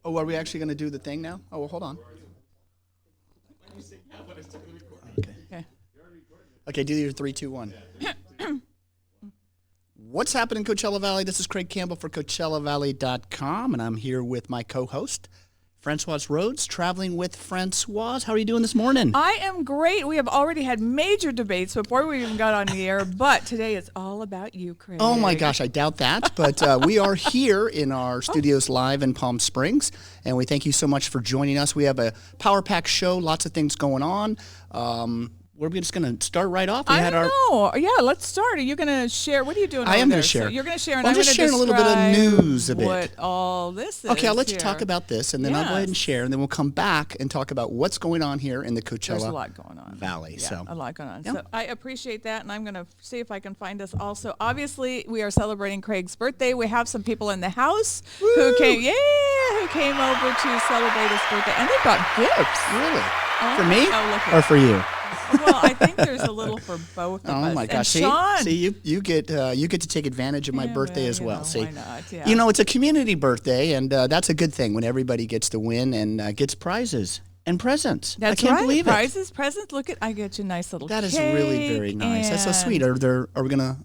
Oh, are we actually going to do the thing now? Oh, well, hold on. Okay. Okay. Okay, do your 3, 2, 1. What's happening in Coachella Valley? This is Craig Campbell for CoachellaValley.com, and I'm here with my co-host, Francoise Rhodes, traveling with Francoise. How are you doing this morning? I am great. We have already had major debates before we even got on the air, but today it's all about you, Craig. Oh my gosh, I doubt that, but we are here in our studios live in Palm Springs, and we thank you so much for joining us. We have a power-packed show, lots of things going on. We're just going to start right off. I don't know. Yeah, let's start. Are you going to share? What are you doing I am going to share. So you're going to share, and I'm I'm just going to sharing a little bit of news a bit. What all this is. Okay, I'll let you here. talk about this, and then I'll go ahead and share, and then we'll come back and talk about what's going on here in the Coachella There's a lot going on. Valley. Yeah, So a lot going on. Yeah. So I appreciate that, and I'm going to see if I can find us also. Obviously, we are celebrating Craig's birthday. We have some people in the house who came over to celebrate his birthday, and they brought gifts. Really? Oh, For me oh, look at or for you? Well, I think there's a little for both of us. Oh my gosh! And Sean, See, you get to take advantage of my birthday as well. See, why not? Yeah. you know it's a community birthday, and that's a good thing when everybody gets to win and gets prizes and presents. That's I can't right. believe Prizes, presents. Look at, I get you a nice little. That is cake really very nice. That's so sweet. and- Are we gonna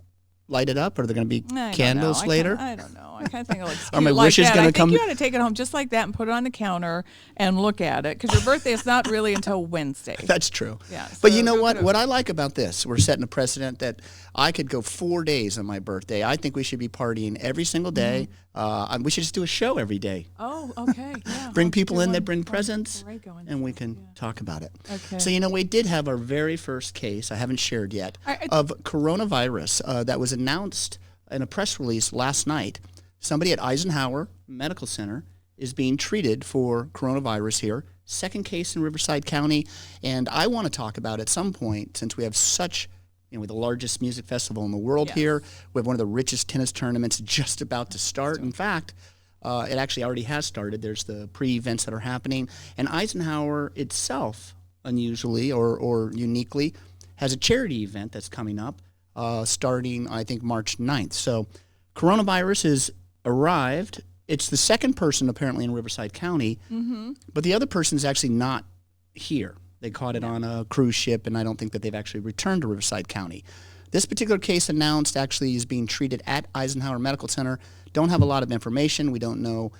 light it up? Or are there gonna be I don't candles know. later? I don't know. I kind of think it looks Are my cute like wishes that. gonna I think come- you ought to take it home just like that and put it on the counter and look at it because your birthday is not really until Wednesday. That's true. Yeah, But so you know go what? get it. What I like about this, we're setting a precedent that I could go 4 days on my birthday. I think we should be partying every single day. We should just do a show every day. Oh, okay. Yeah. Bring I'll people do in that one bring for presents, Ray going. and we can talk about it. Okay. So, you know, we did have our very first case, I haven't shared yet, I- of coronavirus that was announced in a press release last night. Somebody at Eisenhower Medical Center is being treated for coronavirus here. Second case in Riverside County. And I want to talk about at some point, since we have such, the largest music festival in the world here. We have one of the richest tennis tournaments just about to start. In fact, it actually already has started. There's the pre-events that are happening. And Eisenhower itself, unusually or uniquely, has a charity event that's coming up starting, I think, March 9th. So coronavirus has arrived. It's the second person apparently in Riverside County, but the other person is actually not here. They caught it on a cruise ship, and I don't think that they've actually returned to Riverside County. This particular case announced actually is being treated at Eisenhower Medical Center. Don't have a lot of information. We don't know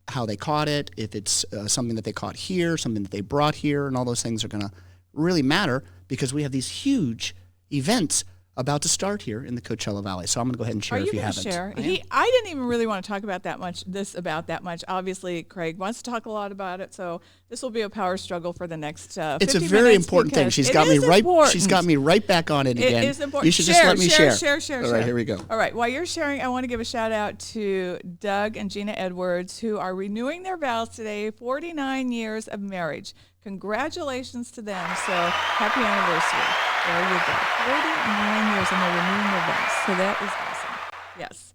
how they caught it, if it's something that they caught here, something that they brought here, and all those things are going to really matter because we have these huge events about to start here in the Coachella Valley. So I'm going to go ahead and share Are if you you going to haven't. share? I am. I didn't even really want to talk about that much. Obviously, Craig wants to talk a lot about it, so this will be a power struggle for the next 50 It's a very minutes important thing. because She's it got me is right. important. She's got me right back on it again. It is important. You should just let me share. All right, here we go. All right, while you're sharing, I want to give a shout out to Doug and Gina Edwards, who are renewing their vows today, 49 years of marriage. Congratulations to them. So happy anniversary. There you go. 49 years and they're renewing their vows. So that is awesome. Yes.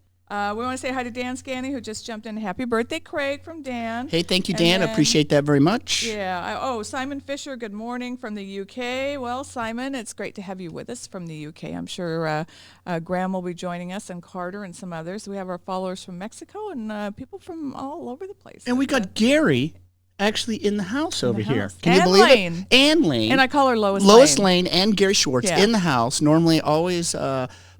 We want to say hi to Dan Scanny, who just jumped in. Happy birthday, Craig, from Dan. Hey, thank you, And Dan. then- Appreciate that very much. Yeah. Simon Fisher, good morning from the UK. Well, Simon, it's great to have you with us from the UK. I'm sure Graham will be joining us and Carter and some others. We have our followers from Mexico and people from all over the place. And we got Gary actually in the house over here. house. Can you And believe Lane. it? And Lane. And I call her Lois Lois Lane. Lane and Gary Schwartz Yeah. in the house. Normally always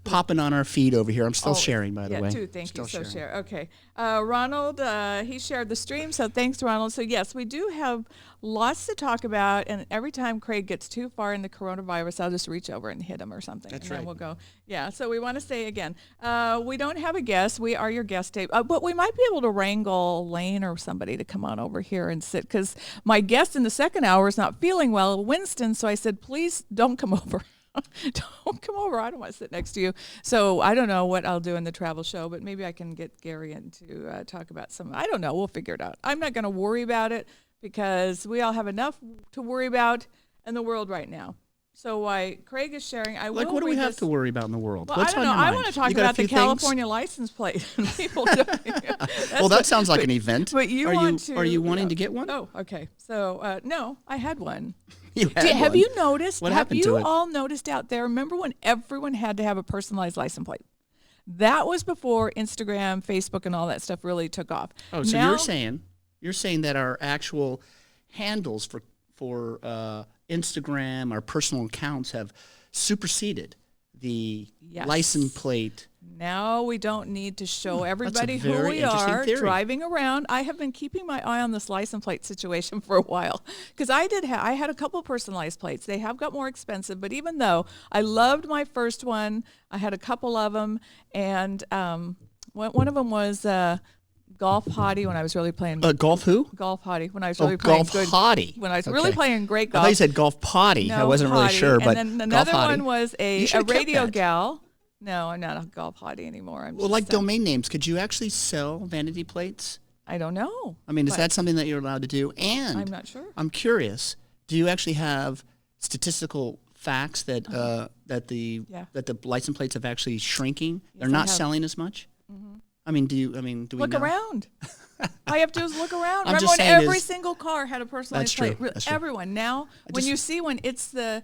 popping on our feed over here. I'm still sharing, by the way. Yeah, too. Thank Still you. So sharing. share. Okay. Ronald, he shared the stream, so thanks, Ronald. So, yes, we do have lots to talk about, and every time Craig gets too far in the coronavirus, I'll just reach over and hit him or something. That's and right. Then we'll go. Yeah, so we want to say again, we don't have a guest. We are your guest tape. But we might be able to wrangle Lane or somebody to come on over here and sit, because my guest in the second hour is not feeling well, Winston, so I said, please don't come over. Don't come over. I don't want to sit next to you. So I don't know what I'll do in the travel show, but maybe I can get Gary in to talk about some. I don't know. We'll figure it out. I'm not going to worry about it because we all have enough to worry about in the world right now. So while Craig is sharing, I will Like, what do we read have this. to worry about in the world? Well, What's I don't on know. your I mind? want to talk You got a about the few things? California license plate. People don't. Well, that sounds like an event. But you are want to? Are you wanting to get one? Oh, okay. So no, I had one. You had Have one. you noticed? What have happened you to it? all noticed out there? Remember when everyone had to have a personalized license plate? That was before Instagram, Facebook, and all that stuff really took off. Oh, so Now- you're saying You're saying that our actual handles for Instagram, our personal accounts have superseded the Yes. license plate. Now we don't need to show everybody who very we interesting are theory. driving around. I have been keeping my eye on this license plate situation for a while because I had a couple personalized plates. They have got more expensive, but even though I loved my first one, I had a couple of them, and one of them was Golf Hottie when I was really playing Golf who? Golf Hottie when I was really playing Golf good Hottie. when I was really Okay. playing great I golf. thought you said Golf Potty. I No, wasn't really Hottie. sure, but and then Golf another Hottie. one was You a should have kept radio that. gal. No, I'm not a Golf Hottie anymore. I'm Well, just like domain names, could you actually sell vanity plates? I don't know. I mean, is but that something that you're allowed to do? And I'm not sure. I'm curious. Do you actually have statistical facts that that the license plates have actually shrinking? They're I not have. selling as much. I mean, do we Look know? around. All you have to do is look around. I'm Remember just when saying every is- single car had a personalized That's true. plate? That's true. Everyone. Now, when you see one, it's the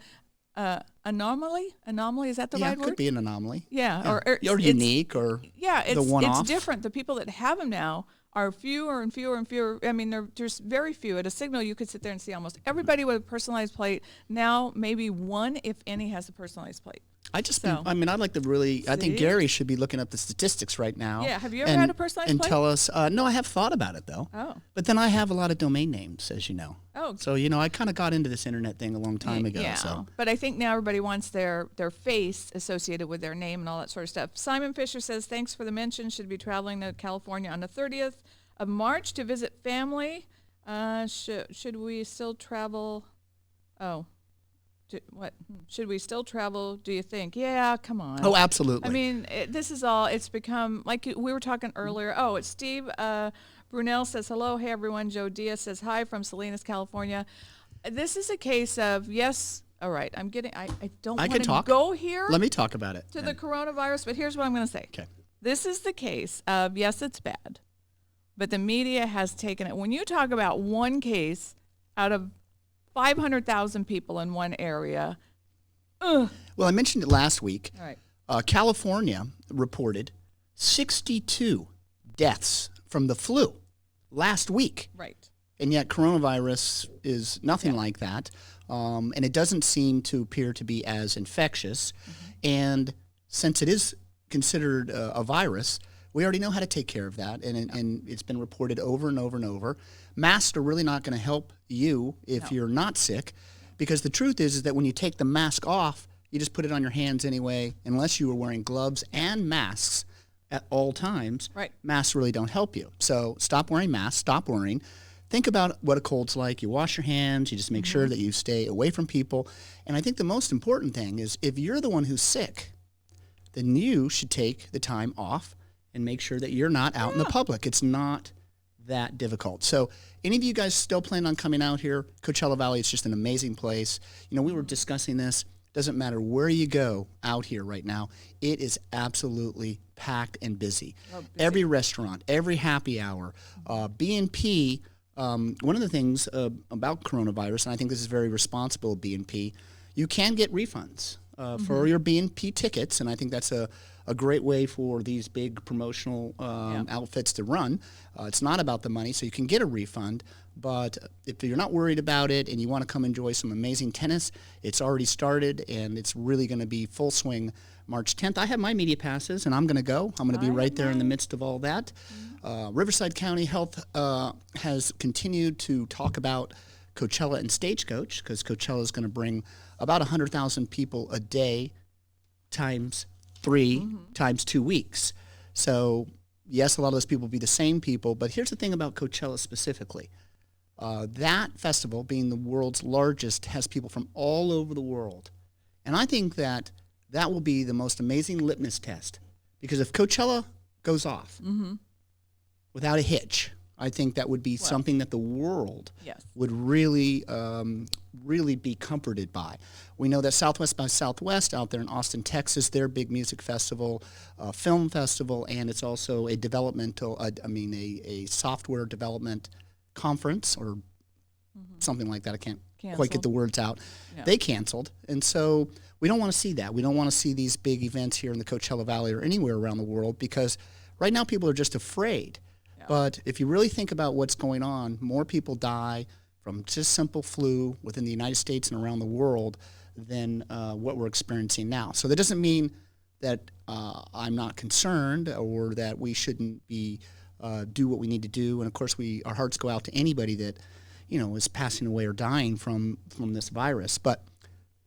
anomaly. Anomaly, is that the Yeah, right it word? could be an anomaly. Yeah, or Or unique, or yeah, the one-off. it's different. The people that have them now are fewer and fewer and fewer. I mean, there's very few. At a signal, you could sit there and see almost everybody with a personalized plate. Now, maybe one, if any, has a personalized plate. I mean, I'd like to really. I think See? Gary should be looking up the statistics right now. Yeah, have you ever had a personalized and plate? tell us? No, I have thought about it though. Oh. But then I have a lot of domain names, as you know. Oh. So I kind of got into this internet thing a long time ago. Yeah, So but I think now everybody wants their face associated with their name and all that sort of stuff. Simon Fisher says, thanks for the mention. Should be traveling to California on the 30th of March to visit family. Should we still travel? Oh, what? Should we still travel, do you think? Yeah, come on. Oh, absolutely. I mean, this is all, it's become, like we were talking earlier. Oh, it's Steve Brunel says, hello. Hey, everyone. Joe Diaz says, hi from Salinas, California. This is a case of, yes, all right, I don't want to go here Let me talk about it. to the coronavirus, but here's what I'm going to say. Okay. This is the case of, yes, it's bad, but the media has taken it. When you talk about one case out of 500,000 people in one area. Well, I mentioned it last week. All right. California reported 62 deaths from the flu last week. Right. And yet coronavirus is nothing like that. And it doesn't seem to appear to be as infectious. And since it is considered a virus, we already know how to take care of that. And it's been reported over and over and over. Masks are really not going to help you if you're not sick, because the truth is that when you take the mask off, you just put it on your hands anyway, unless you were wearing gloves and masks at all times. Right. Masks really don't help you. So stop wearing masks, stop worrying. Think about what a cold's like. You wash your hands, you just make sure that you stay away from people. And I think the most important thing is if you're the one who's sick, then you should take the time off and make sure that you're not out in the public. It's not that difficult. So any of you guys still plan on coming out here? Coachella Valley, it's just an amazing place. We were discussing this. Doesn't matter where you go out here right now. It is absolutely packed and busy. Every restaurant, every happy hour, B&P. One of the things about coronavirus, and I think this is very responsible of B&P, you can get refunds for your B&P tickets, and I think that's a great way for these big promotional outfits to run. It's not about the money, so you can get a refund. But if you're not worried about it and you want to come enjoy some amazing tennis, it's already started, and it's really going to be full swing March 10th. I have my media passes, and I'm going to go. I'm going to be right there in the midst of all that. Riverside County Health has continued to talk about Coachella and Stagecoach, because Coachella is going to bring about 100,000 people a day times 3 times 2 weeks. So, yes, a lot of those people will be the same people, but here's the thing about Coachella specifically. That festival, being the world's largest, has people from all over the world. And I think that will be the most amazing litmus test, because if Coachella goes off without a hitch, I think that would be something that the world would really, really be comforted by. We know that Southwest by Southwest out there in Austin, Texas, their big music festival, film festival, and it's also a developmental, a software development conference or something like that. I can't quite get the words out. Yeah. They canceled, and so we don't want to see that. We don't want to see these big events here in the Coachella Valley or anywhere around the world, because right now people are just afraid But if you really think about what's going on, more people die from just simple flu within the United States and around the world than what we're experiencing now. So that doesn't mean that I'm not concerned or that we shouldn't be do what we need to do. And of course, our hearts go out to anybody that is passing away or dying from this virus. But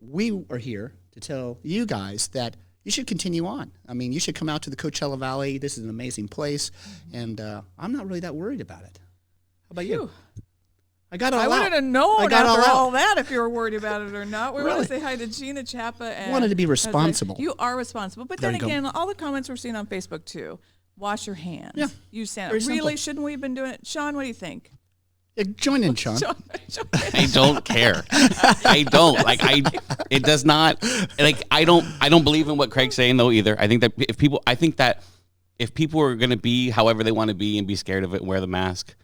we are here to tell you guys that you should continue on. I mean, you should come out to the Coachella Valley. This is an amazing place, and I'm not really that worried about it. How about you? I got all out. I wanted to know I got after all all that if you were worried about it or not. We want to say hi to Gina Chappa. And wanted to be responsible. You are responsible. But There then you again, all the comments we're seeing on Facebook, too. Wash your hands. Yeah. Use sanitizer. Very simple. Really? Shouldn't we have been doing it? Sean, what do you think? Yeah, join in, Sean. I don't care. I don't it does not I don't believe in what Craig's saying though either. I think that if people are going to be however they want to be and be scared of it and wear the mask,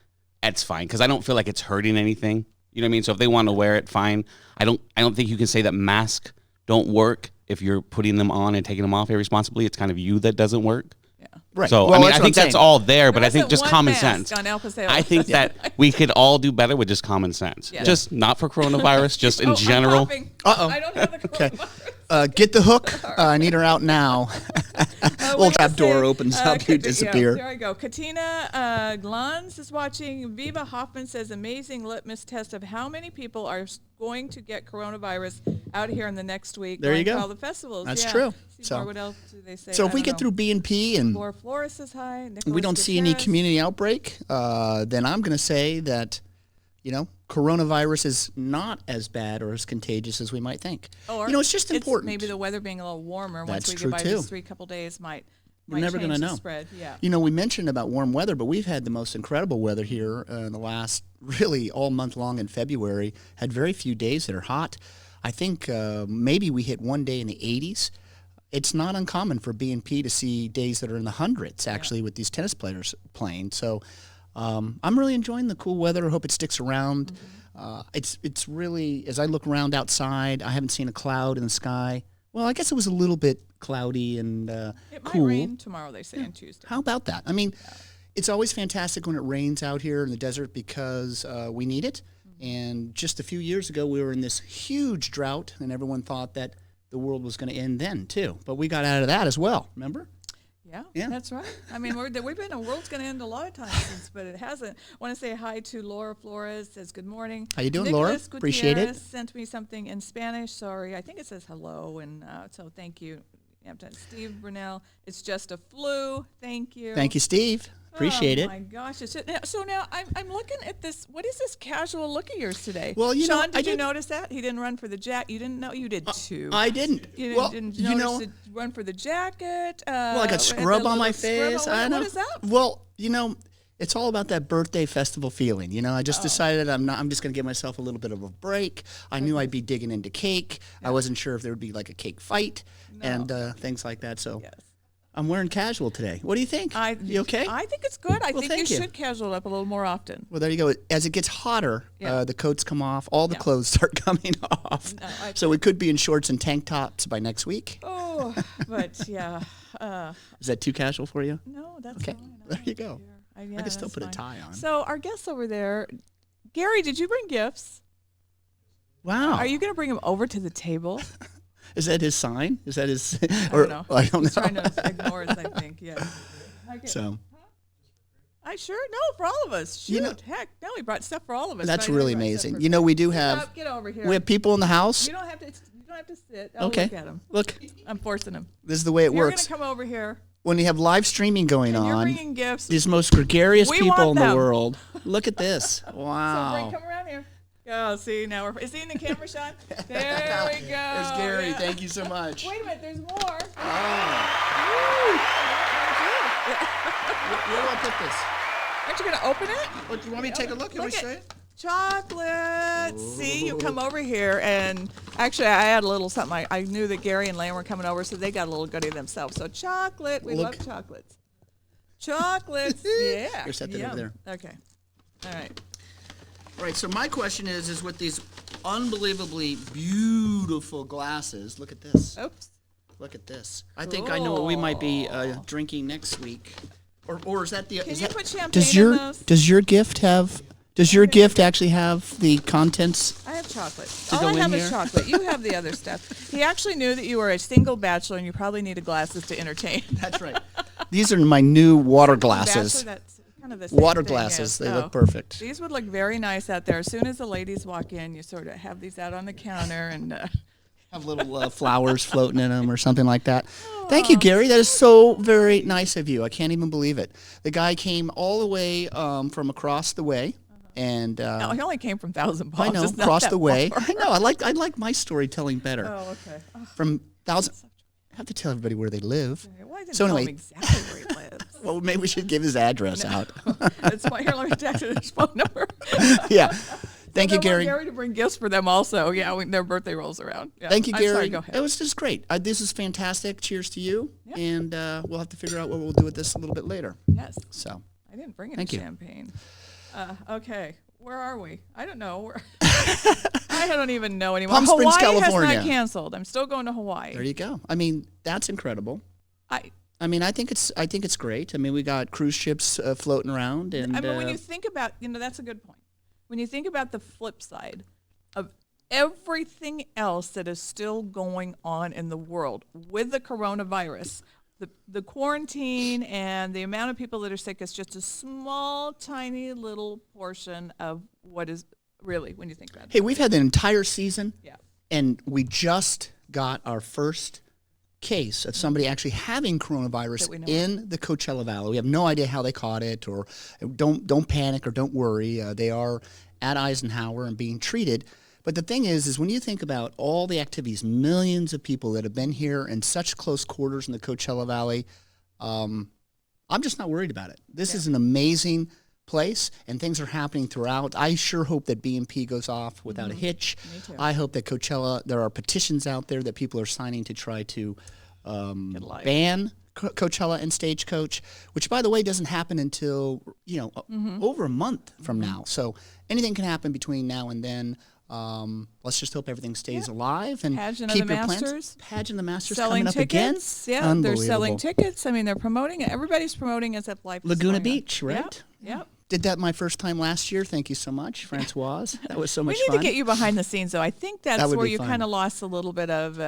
that's fine. Cause I don't feel like it's hurting anything. You know what I mean? So if they want to wear it, fine. I don't think you can say that masks don't work if you're putting them on and taking them off irresponsibly. It's kind of you that doesn't work. Right. So, well, I think that's all there, but I think just common sense. On I think that we could all do better with just common sense. Yeah. Just not for coronavirus, just in general. Uh-oh. I don't have the coronavirus. Get the hook. I need her out now. Little trap door opens up. You disappear. There I go. Katina Glans is watching. Viva Hoffman says, amazing litmus test of how many people are going to get coronavirus out here in the next week. There you go. To all the festivals. That's true. So what else do they say? So if we get through B&P and Laura Flores says hi. we don't see any community outbreak, then I'm going to say that, coronavirus is not as bad or as contagious as we might think. Or it's just important. Maybe the weather being a little warmer That's once we true get by too. these couple days might We're never going to to know. Spread. Yeah. We mentioned about warm weather, but we've had the most incredible weather here in the last, really all month long in February. Had very few days that are hot. I think maybe we hit one day in the 80s. It's not uncommon for B&P to see days that are in the hundreds, actually, with these tennis players playing. So I'm really enjoying the cool weather. I hope it sticks around. It's really, as I look around outside, I haven't seen a cloud in the sky. Well, I guess it was a little bit cloudy and it cool. might rain tomorrow, they say, on Tuesday. How about that? I mean, it's always fantastic when it rains out here in the desert because we need it. And just a few years ago, we were in this huge drought, and everyone thought that the world was going to end then, too. But we got out of that as well, remember? Yeah, that's right. I mean, we've been, the world's going to end a lot of times since, but it hasn't. I want to say hi to Laura Flores, says good morning. How you doing, Nicholas Laura? Appreciate it. Sent me something in Spanish. Sorry, I think it says hello, and so thank you. Steve Brunel, it's just a flu. Thank you. Thank you, Steve. Appreciate it. Oh, my gosh. So now I'm looking at this. What is this casual look of yours today? Well, Sean, did you notice that? He didn't run for the jacket. You didn't know? You did too. I didn't. You well, didn't notice to run for the jacket? Well, I got scrub on my face. I know. What is that? Well, it's all about that birthday festival feeling. I just decided I'm just going to give myself a little bit of a break. I knew I'd be digging into cake. I wasn't sure if there would be like a cake fight and things like that. So I'm wearing casual today. What do you think? You okay? I think it's good. I think you thank you. should casual up a little more often. Well, there you go. As it gets hotter, the coats come off. All the clothes start coming off. No, so we could be in shorts and tank tops by next week. Oh, but yeah. Is that too casual for you? No, that's okay. fine. There you go. I can still put a tie on. So our guests over there, Gary, did you bring gifts? Wow. Are you going to bring them over to the table? Is that his sign? Is that his? I don't know. I don't He's know. trying to ignore us, I think. Yeah. Okay. So. I sure know for all of us. Shoot, heck, no, he brought stuff for all of us. That's really amazing. We do have. Get over here. We have people in the house. You don't have to. You don't have to sit. I'll okay. Look at him. Look. I'm forcing him. This is the way it works. You're gonna come over here. When you have live streaming going on, you're bringing gifts. These most gregarious people in them. the world. Look at this. Wow. So come around here. Oh, see, now is he in the camera shot? There we go. There's Gary. Thank you so much. Wait a minute, there's more. Oh. Where do I put this? Aren't you going to open it? What, do you want me to take a look? You want me to show it? Chocolate. Ooh. See, you come over here, and actually, I had a little something. I knew that Gary and Lane were coming over, so they got a little goodie themselves. So chocolate. We love chocolates. Chocolates. Yeah. Here, set that over there. Okay. All right. All right, so my question is with these unbelievably beautiful glasses, look at this. Oops. Look at this. I think I know what we might be drinking next week. Or is that the? Can is you that, put champagne does in your those? does your gift have? Does your gift actually have the contents? I have chocolate. To All go I in have here? is chocolate. You have the other stuff. He actually knew that you were a single bachelor and you probably needed glasses to entertain. That's right. These are my new water glasses. Bachelor, that's kind of the same Water thing, glasses. yes. They Oh. look perfect. These would look very nice out there. As soon as the ladies walk in, you sort of have these out on the counter and. Have little flowers floating in them or something like that. Thank you, Gary. That is so very nice of you. I can't even believe it. The guy came all the way from across the way, and No, he only came from Thousand Palms. I know It's not across that the way. far. I know. I like my storytelling better. Oh, okay. Oh, From Thousand. I have to tell everybody where they live. well, I didn't So tell anyway- him exactly where he lives. Well, maybe we should give his address out. That's why. Here, let me text you his phone number. Yeah. Thank you, I want Gary. Gary to bring gifts for them also. Yeah, when their birthday rolls around. Yeah. Thank you, I'm Gary. sorry, go ahead. It was just great. This is fantastic. Cheers to you. Yeah. And we'll have to figure out what we'll do with this a little bit later. Yes. So, I didn't bring any Thank you. champagne. Okay, where are we? I don't know. I don't even know anymore. Palm Springs, Hawaii has California. not canceled. I'm still going to Hawaii. there you go. I mean, that's incredible. I mean, I think it's great. I mean, we got cruise ships floating around, and I mean, when you think about, that's a good point. When you think about the flip side of everything else that is still going on in the world with the coronavirus, the quarantine and the amount of people that are sick is just a small, tiny little portion of what is really, when you think about it. hey, we've had the entire season, Yeah. and we just got our first case of somebody actually having That coronavirus we know in the Coachella Valley. We have no idea how they caught it, or don't panic or don't worry. They are at Eisenhower and being treated. But the thing is when you think about all the activities, millions of people that have been here in such close quarters in the Coachella Valley, I'm just not worried about it. This is an amazing place, and things are happening throughout. I sure hope that BMP goes off without a hitch. Me too. I hope that Coachella, there are petitions out there that people are signing to try to life. ban Coachella and Stagecoach, which, by the way, doesn't happen until, over a month from now. So anything can happen between now and then. Let's just hope everything stays alive and Pageant of keep the your plans. Masters. Pageant of the Masters Selling coming up again. tickets. Yeah, they're selling Unbelievable. tickets. I mean, they're promoting it. Everybody's promoting as if life is Laguna going on. Beach, right? Yep. Yep. Did that my first time last year. Thank you so much, Francoise. That was so We much need fun. to get you behind the scenes, though. I think that's That would where be you fun. kind of lost a little bit of,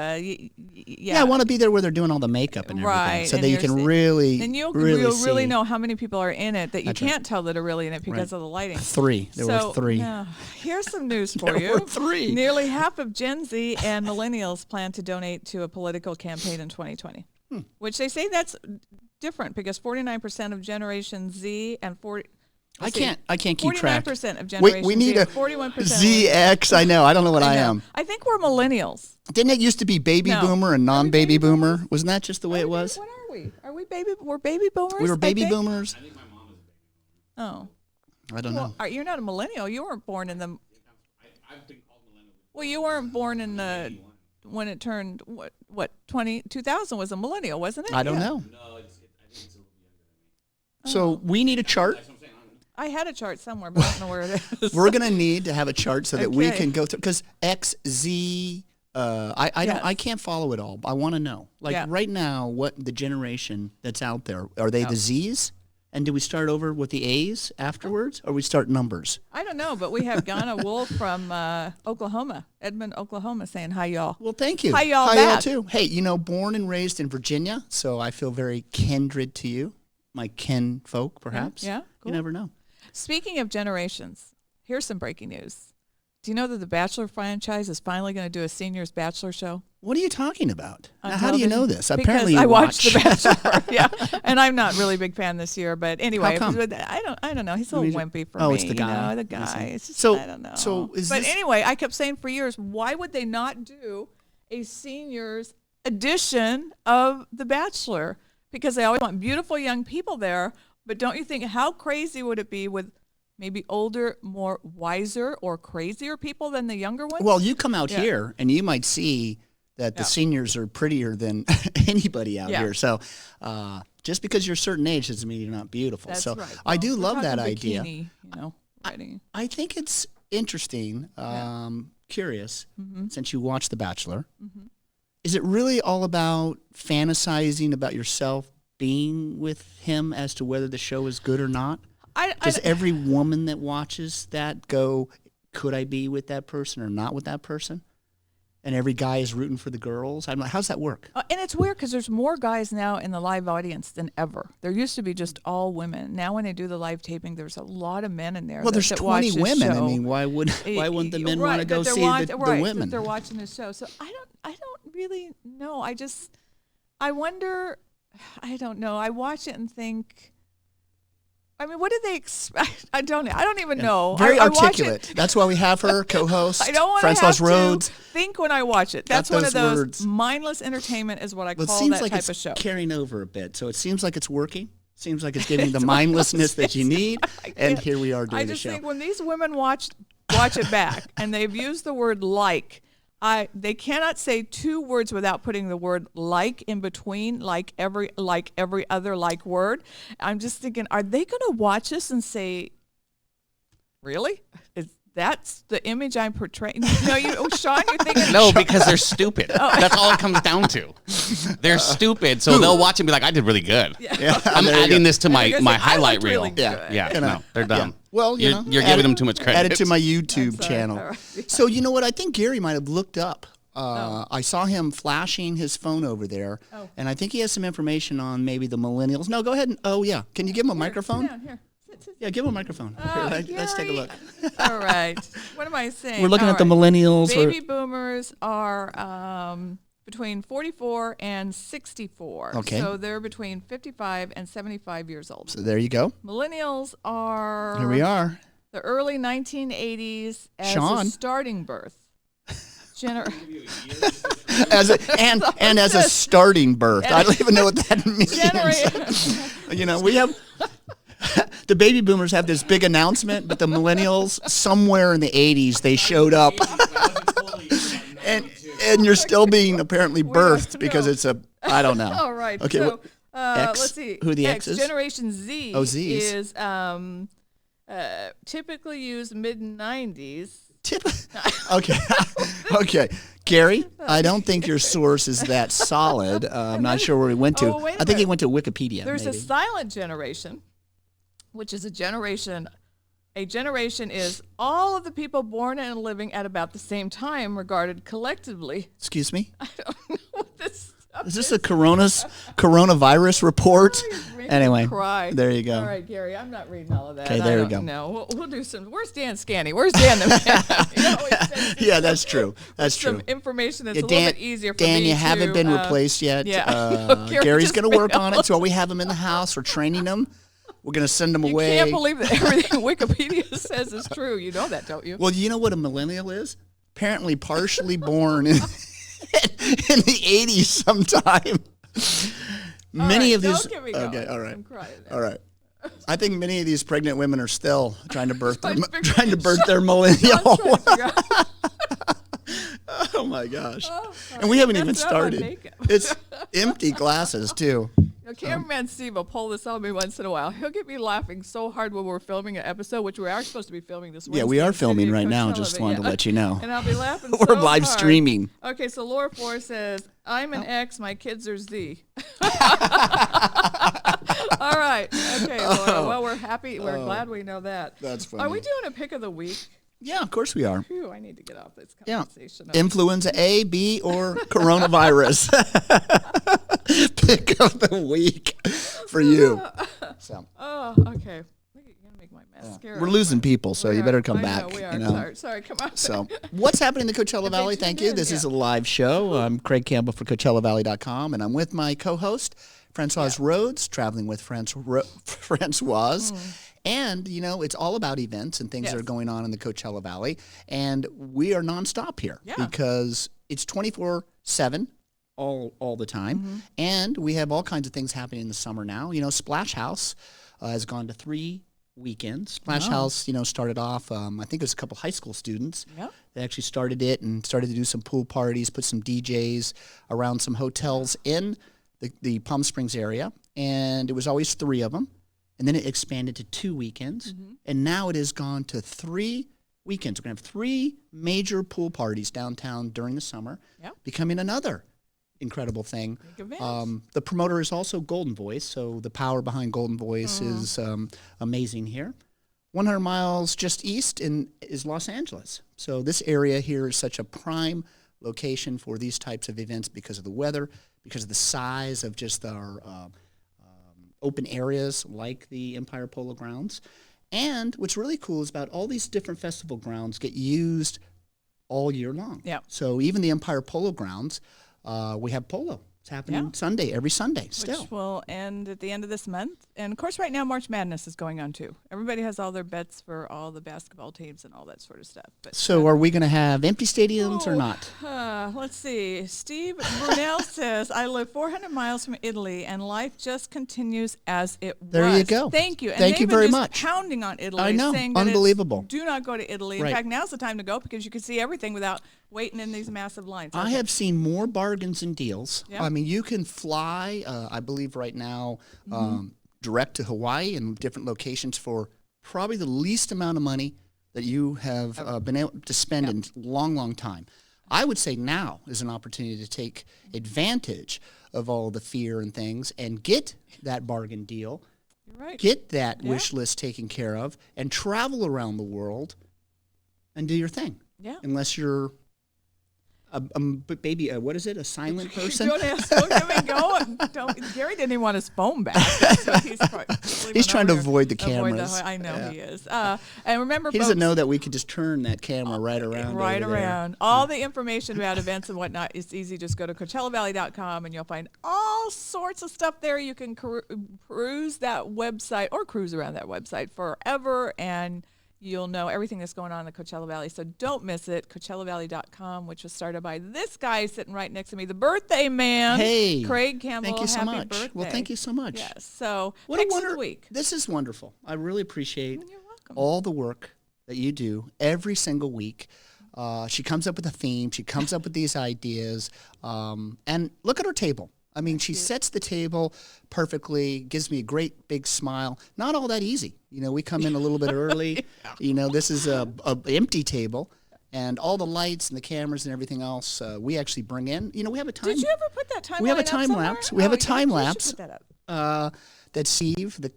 Yeah, I want to be there where they're doing all the makeup and everything, Right, so and that you you're can se- really, And you'll really really see. know how many people are in it that you That's right. can't tell that are really in it because Right. of the lighting. Three. There were three. Now, here's some news for There you. were three. Nearly half of Gen Z and millennials plan to donate to a political campaign in 2020, which they say that's different because 49% of Generation Z and 40. I can't keep track. 49% of Generation We need Z a and 41% ZX. I know. I don't know what I know. am. I think we're millennials. Didn't it used to be baby No. boomer and Are we non-baby baby boomer? Wasn't that just the way it was? What are we? Are we baby? We're baby boomers. We were I baby think? boomers. Oh, I don't know. you're not a millennial. You weren't born in the. Well, you weren't born in the when it turned what 2000 was a millennial, wasn't it? I don't Yeah. know. So we need a chart. I had a chart somewhere, but I don't know where it is. We're gonna need to have a chart so that we Okay. can go through because X, Z. I don't. Yes. I can't follow it all. I want to know. Like Yeah. right now, what the generation that's out there are they the Z's? And do we start over with the A's afterwards, or we start numbers? I don't know, but we have Ghana Wolf from Oklahoma, Edmond, Oklahoma, saying hi, y'all. Well, thank you. Hi, y'all Hi, back. too. Hey, born and raised in Virginia, so I feel very kindred to you, my kin folk, perhaps. Yeah, cool. You never know. Speaking of generations, here's some breaking news. Do you know that the Bachelor franchise is finally going to do a seniors Bachelor show? What are you talking about? On Now, how do you know television? this? Because Apparently, you I watched watch. The Bachelor. Yeah, and I'm not really a big fan this year, but anyway, How come? I don't know. He's a little wimpy for me. Oh, it's the guy. The Is guy. he? It's just, So- I don't know. so is but this- anyway, I kept saying for years, why would they not do a seniors edition of The Bachelor? Because they always want beautiful young people there. But don't you think how crazy would it be with maybe older, more wiser or crazier people than the younger ones? Well, you come out Yeah. here, and you might see that the Yeah. seniors are prettier than anybody out Yeah. here. So, just because you're a certain age doesn't mean you're not beautiful. That's so, right. I do We're love that talking idea. bikini, wedding. I think it's interesting, curious, since you watch The Bachelor. Is it really all about fantasizing about yourself being with him as to whether the show is good or not? I Does every woman that watches that go, could I be with that person or not with that person? And every guy is rooting for the girls. I'm like, how's that work? and it's weird because there's more guys now in the live audience than ever. There used to be just all women. Now when they do the live taping, there's a lot of men in there. Well, there's that 20 watch this women. I show. mean, why wouldn't the men want to Right, go that they're see the right, women? that they're watching the show. So I don't really know. I wonder. I don't know. I watch it and think. I mean, what do they expect? I don't know. I don't even know. Very I watch articulate. it. That's why we have her co-host. I don't want Francoise to Rhodes. think when I watch it. That's Got one of those those words. mindless entertainment is what I Well, it call seems that like type it's of show. carrying over a bit. So it seems like it's working. Seems like it's giving the mindlessness that you need. And here we are doing I the just show. think when these women watch it back and they've used the word like, they cannot say two words without putting the word like in between, like every other like word. I'm just thinking, are they going to watch this and say, really? That's the image I'm portraying? Sean, you're thinking No, because they're stupid. That's all it comes down to. They're stupid, so they'll watch and be like, "I did really good. I'm there you adding go. this to my They're gonna say, "I highlight looked reel." really Yeah. good." Yeah, You know, no, they're dumb. Well, you're add giving it- them too much credit. Add it to my YouTube That's all channel. right. All right. So you know what? I think Gary might have looked up. I saw him flashing his phone over there, and I think he has some information on maybe the millennials. No, go ahead. Can you give him a microphone? Sit down, here. Sit. Yeah, give him a microphone. Here, let's take a Gary. look. All right. What am I saying? We're looking All at the right. millennials. Baby boomers are between 44 and 64. Okay. So they're between 55 and 75 years old. So there you go. Millennials are Here we are. the early 1980s as Sean. a starting birth. As a starting birth. I don't even know what that means. We have the baby boomers have this big announcement, but the millennials somewhere in the 80s they showed up. and you're still being apparently birthed because it's I don't know. All right. Okay. So, X? let's see. Who the X is? Generation Z Zs. is typically used mid-90s. Okay. Okay. Gary, I don't think your source is that solid. I'm not sure where he went to. Oh, wait a I think he minute. went to Wikipedia. There's maybe. a silent generation, which is a generation. A generation is all of the people born and living at about the same time regarded collectively. Excuse me? I don't know what this stuff Is this a coronavirus report? Anyway, cry. there you go. All right, Gary, I'm not reading all of that. Okay, there I we don't go. know. We'll do some. Where's Dan Scanny? Where's Dan the man? You know, always sends Yeah, that's true. That's some true. information that's Yeah, a little bit easier for Dan, me you haven't to, been replaced yet. yeah. Gary Gary's just going to work on it. failed. So we have him in the house. We're training him. We're going to send him You away. can't believe that everything Wikipedia says is true. You know that, don't you? Well, you know what a millennial is? Apparently partially born in the 80s sometime. Many of these. Don't get me going. Okay, all right. I'm crying. All right. I think many of these pregnant women are still trying to birth Trying to figure- trying to birth their millennial. Trying to figure out- Oh my gosh. Oh, And we haven't that's even not my started. makeup. It's empty glasses too. Cameraman Steve will pull this on me once in a while. He'll get me laughing so hard when we're filming an episode, which we are supposed to be filming this Wednesday. Yeah, we are in the city filming of right now. Coachella, Just but wanted to let you know. And I'll be laughing We're so live hard. streaming. Okay, so Laura Four says, I'm an X, my kids are Z. All right. Okay, Laura. Well, we're happy. We're glad we know that. That's funny. Are we doing a pick of the week? Yeah, of course we are. Phew, I need to get off this Yeah. conversation. Influenza A, B, or coronavirus. Pick of the week for you. So Oh, okay. Look, you're going to make my mascara. we're losing people, so We you are. better come I back. know, we are. You know. Sorry, come on. So, what's happening in the Coachella Valley? tuned Thank you. in, This is yeah. a live show. I'm Craig Campbell for CoachellaValley.com, and I'm with my co-host, Francoise Rhodes, traveling with Francoise. And, you know, it's all about events and things that Yes. are going on in the Coachella Valley. And we are nonstop here Yeah. because it's 24/7 all the time. And we have all kinds of things happening in the summer now. You know, Splash House has gone to 3 weekends. Splash House, you know, started off, I think it was a couple high school students. Yep. They actually started it and started to do some pool parties, put some DJs around some hotels in the Palm Springs area. And it was always 3 of them. And then it expanded to 2 weekends. And now it has gone to 3 weekends. We're going to have 3 major pool parties downtown during the summer, Yep. becoming another incredible thing. Big event. The promoter is also Golden Voice, so the power behind Golden Voice is amazing here. 100 miles just east is Los Angeles. So this area here is such a prime location for these types of events because of the weather, because of the size of just our open areas like the Empire Polo Grounds. And what's really cool is about all these different festival grounds get used all year long. Yeah. So even the Empire Polo Grounds, we have polo. It's happening Sunday, every Sunday still. Which will end at the end of this month. And, of course, right now March Madness is going on, too. Everybody has all their bets for all the basketball teams and all that sort of stuff. But, so are we going to have empty stadiums or not? Let's see. Steve Brunel says, I live 400 miles from Italy, and life just continues as it was. There you go. Thank you. And Thank you very much. Pounding on Italy. I know. Saying that Unbelievable. do not go to Italy. In Right. fact, now's the time to go because you can see everything without waiting in these massive lines. I have seen more bargains and deals. Yeah. I mean, you can fly, I believe right now, direct to Hawaii and different locations for probably the least amount of money that you have been able to spend in a long, long time. I would say now is an opportunity to take advantage of all the fear and things and get that bargain deal, You're right. get that wish list taken care of, and travel around the world and do your thing. Yeah. Unless you're what is it? A silent person? Don't give me going. Gary didn't even want his phone back. So He's trying to avoid the cameras. I know he is. And remember, He doesn't know that we could just turn that camera right around. Right over there. around. All the information about events and whatnot is easy. Just go to CoachellaValley.com and you'll find all sorts of stuff there. You can peruse that website or cruise around that website forever, and you'll know everything that's going on in the Coachella Valley. So don't miss it. CoachellaValley.com, which was started by this guy sitting right next to me, the birthday man. Hey, Craig Campbell. Thank you so Happy much. Birthday. Well, thank you so much. Yes. So What picks a of wonder! the week. This is wonderful. I really appreciate You're welcome. all the work that you do every single week. She comes up with a theme. She comes up with these ideas. And look at her table. I mean, she sets the table perfectly, gives me a great big smile. Not all that easy. You know, we come in a little bit early. You know, this is a empty table. And all the lights and the cameras and everything else, we actually bring in. You know, we have a time. Did you ever put that time? We have a line up time somewhere? lapse. We have a time you should lapse. put that up. That Steve, the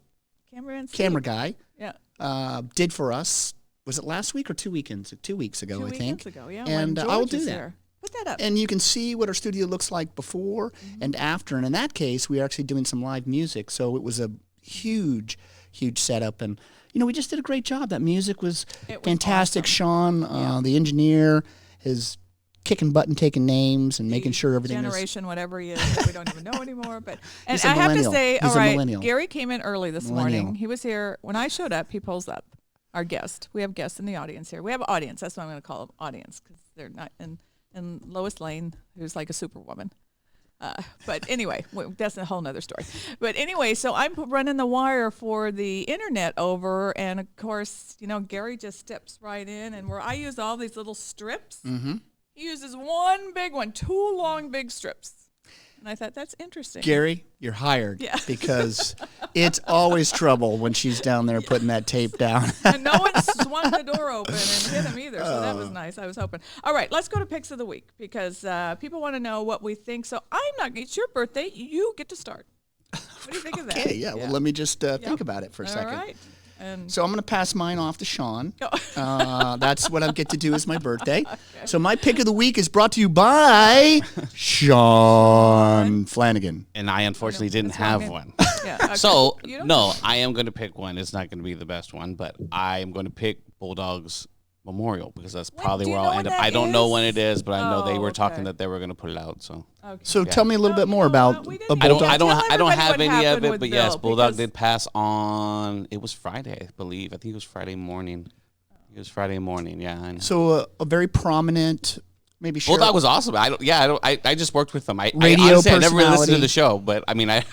Camera camera guy, Yeah. did for us. Was it last week or 2 weekends? 2 weeks ago, 2 I weekends think. ago, yeah. And when I will George do is that. there. Put that up. And you can see what our studio looks like before and after. And in that case, we are actually doing some live music. So it was a huge, huge setup. And, you know, we just did a great job. That music was fantastic. Awesome. Sean, the engineer, is kicking butt and taking names and making sure everything generation, whatever he is, that we don't even know anymore. But and He's a I have to millennial. say, He's all a right, millennial. Gary came in early this Millennial. morning. He was here when I showed up. He pulls up our guest. We have guests in the audience here. We have an audience. That's what I'm going to call them, audience, because they're not in Lois Lane, who's like a superwoman. But anyway, that's a whole nother story. But anyway, so I'm running the wire for the internet over, and of course, you know, Gary just steps right in, and where I use all these little strips, he uses one big one, 2 long big strips. And I thought, that's interesting. Gary, you're hired. Yeah. Because it's always trouble when she's down there putting that tape down. And no one swung the door open and hit him either, so that was nice. I was hoping. All right, let's go to Picks of the Week, because people want to know what we think. So it's your birthday. You get to start. What do you think of that? Okay, yeah. Well, let me just think about it for a second. All right. And So I'm going to pass mine off to Sean. That's what I get to do as my birthday. So my pick of the week is brought to you by Sean Flanagan. And I unfortunately didn't that's what I have mean. one. yeah, okay. So, You don't- no, I am going to pick one. It's not going to be the best one, but I am going to pick Bulldogs Memorial, because that's probably do you where know I'll when end up. that I don't know is? when it is, but I know they Oh, were talking okay. that they were going to put it out. So Okay. So tell me a little bit more about we a didn't I don't, Bulldog. I don't, Tell I don't everybody have what any of happened it, with but Bill, yes, Bulldog because- did pass on. It was Friday, I believe. I think it was Friday morning. It was Friday morning. Yeah. I know. So a very prominent, maybe Cheryl. Bulldog was awesome. I just worked with him. I Radio honestly, I never really listened to personality. the show, but I mean, I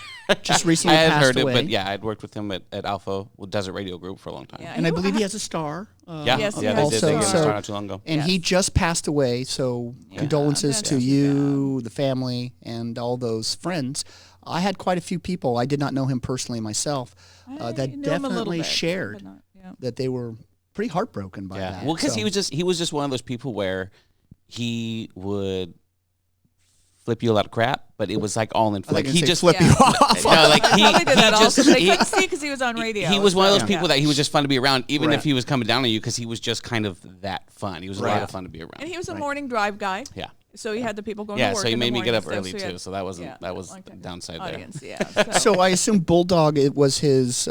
Just recently I had passed heard away. it, but yeah, I'd worked with him at Alpha Desert Radio Group for a long time. Yeah, And I believe he has a star. Yeah, Yes, he yeah, has they did. a They gave him a star. star not too long ago. And he just passed away, so condolences to That's you, the family, and all those friends. I had quite a few people, I did not know him personally myself, I that knew him a little definitely bit, shared but not- yeah. that they were pretty heartbroken by Yeah, that. well, because So- he was just one of those people where he would flip you a lot of crap, but it was like all in. Like he just flip you off. no, like he probably did that also, but they he, couldn't see because he was on radio. he was one of those so, people that he was just fun to be around, even Right. if he was coming down on you, because he was just kind of that fun. He was a lot of fun to be around. And he was a morning drive guy. Yeah. So he had the people going Yeah, to work. so he in the made me get up morning and early stuff, too. So that wasn't that was like the downside audience, there. Yeah. So I assume Bulldog, it was his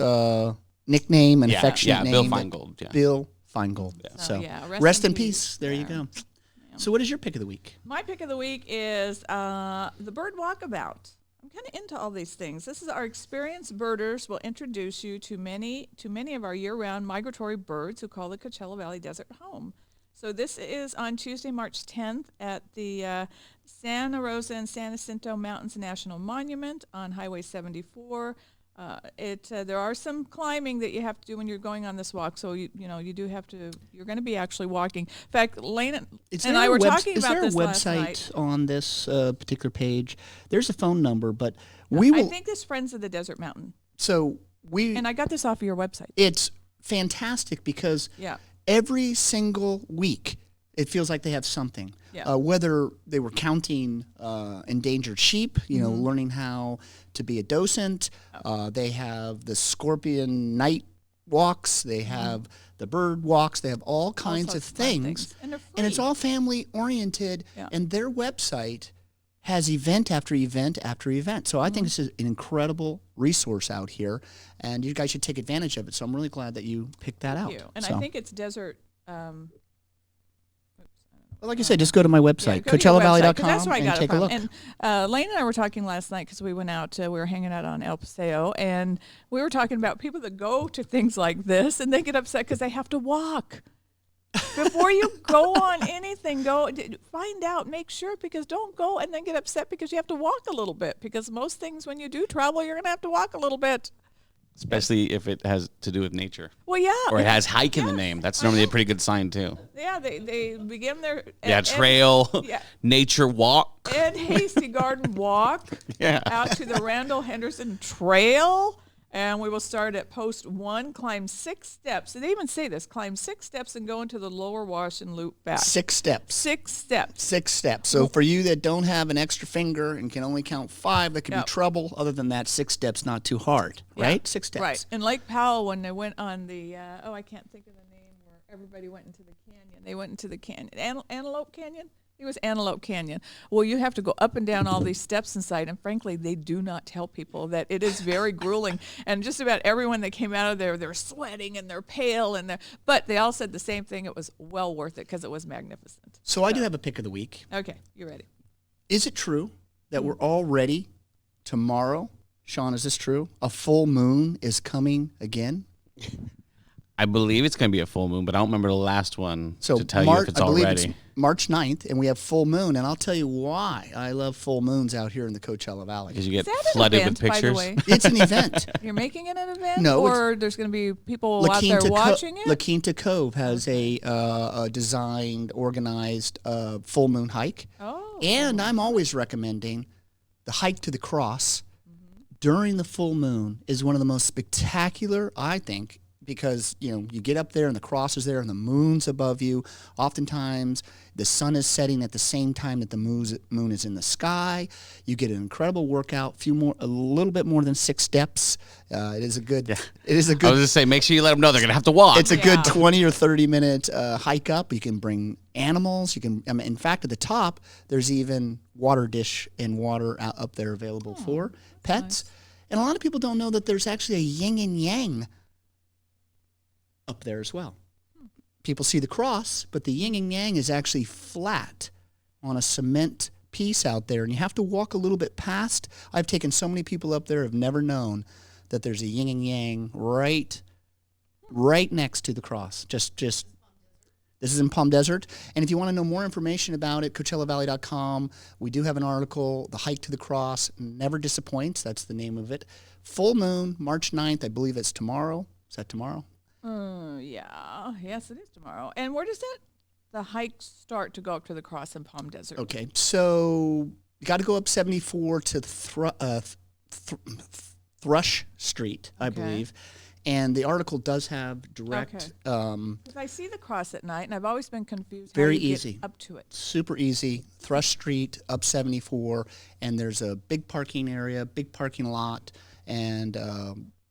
nickname and affectionate name. Bill Feingold. Yeah. Bill Feingold. Yeah. So yeah, rest in peace. There you go. So what is your pick of the week? My pick of the week is the Bird Walkabout. I'm kind of into all these things. This is our experienced birders will introduce you to many of our year-round migratory birds who call the Coachella Valley Desert home. So this is on Tuesday, March 10th at the Santa Rosa and San Jacinto Mountains National Monument on Highway 74. There are some climbing that you have to do when you're going on this walk, so you do have to. You're going to be actually walking. In fact, Lane and I were talking about this last night. Is there a website on this particular page? There's a phone number, but we will. I think this Friends of the Desert Mountain. So And I got this off of your website. It's fantastic because every single week it feels like they have something. Yeah. Whether they were counting endangered sheep, learning how to be a docent. They have the scorpion night walks. They have the bird walks. They have all kinds of things. And they're free. And it's all family oriented. Yeah. And their website has event after event after event. So I think this is an incredible resource out here. And you guys should take advantage of it. So I'm really glad that you picked that out. And so. I think it's desert. Well, like I said, just go to my website, go to your website, 'cause CoachellaValley.com, that's where I and got it take a from. look. And Lane and I were talking last night because we went out. We were hanging out on El Paseo, and we were talking about people that go to things like this, and they get upset because they have to walk. Before you go on anything, find out, make sure, because don't go and then get upset because you have to walk a little bit. Because most things, when you do travel, you're going to have to walk a little bit. Especially if it has to do with nature. Well, yeah. Or it has hike in the name. That's normally a pretty good sign, too. Yeah, they begin their... Trail, nature walk. Ed Hasty Garden Walk out to the Randall Henderson Trail. And we will start at post 1, climb 6 steps. They even say this, climb 6 steps and go into the lower wash and loop back. 6 steps. 6 steps. 6 steps. So for you that don't have an extra finger and can only count 5, that could be trouble. Other than that, 6 steps, not too hard, right? 6 steps. Right. In Lake Powell, when they went on the, I can't think of the name, where everybody went into the canyon. They went into the canyon. Antelope Canyon? It was Antelope Canyon. Well, you have to go up and down all these steps inside, and frankly, they do not tell people that it is very grueling. And just about everyone that came out of there, they're sweating and they're pale, but they all said the same thing. It was well worth it because it was magnificent. So I do have a pick of the week. Okay, you ready? Is it true that we're all ready tomorrow? Sean, is this true? A full moon is coming again? I believe it's going to be a full moon, but I don't remember the last one to tell you if it's I believe already. It's March 9th, and we have full moon, and I'll tell you why I love full moons out here in the Coachella Valley. Because you get Is that an flooded event, with by the pictures. way? It's an event. You're making it an event? No, or there's going to be people out there watching it? La Quinta Cove has a designed, organized full moon hike. Oh. And I'm always recommending the hike to the cross during the full moon is one of the most spectacular, I think, because, you get up there and the cross is there and the moon's above you. Oftentimes, the sun is setting at the same time that the moon is in the sky. You get an incredible workout, a little bit more than 6 steps. It is a good. I was going to say, make sure you let them know they're going to have to walk. It's a good 20 or 30 minute hike up. You can bring animals. In fact, at the top, there's even water dish and water up there available for pets. Nice. And a lot of people don't know that there's actually a yin and yang up there as well. People see the cross, but the yin and yang is actually flat on a cement piece out there, and you have to walk a little bit past. I've taken so many people up there who have never known that there's a yin and yang right next to the cross. Just this is in Palm Desert. And if you want to know more information about it, CoachellaValley.com. We do have an article, The Hike to the Cross Never Disappoints. That's the name of it. Full moon, March 9th. I believe it's tomorrow. Is that tomorrow? Yeah. Yes, it is tomorrow. And where does the hike start to go up to the cross in Palm Desert? Okay. So you got to go up 74 to Thrush Street, I believe. And the article does have direct, Because I see the cross at night, and I've always been confused very how you easy. get up to it. super easy, Thrush Street, up 74, and there's a big parking area, big parking lot, and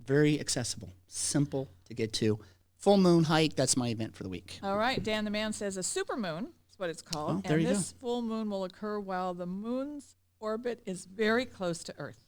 very accessible, simple to get to. Full moon hike, that's my event for the week. All right, Dan the Man says a supermoon is what it's called. Oh, there and you this full moon will occur while the moon's orbit is very close to Earth.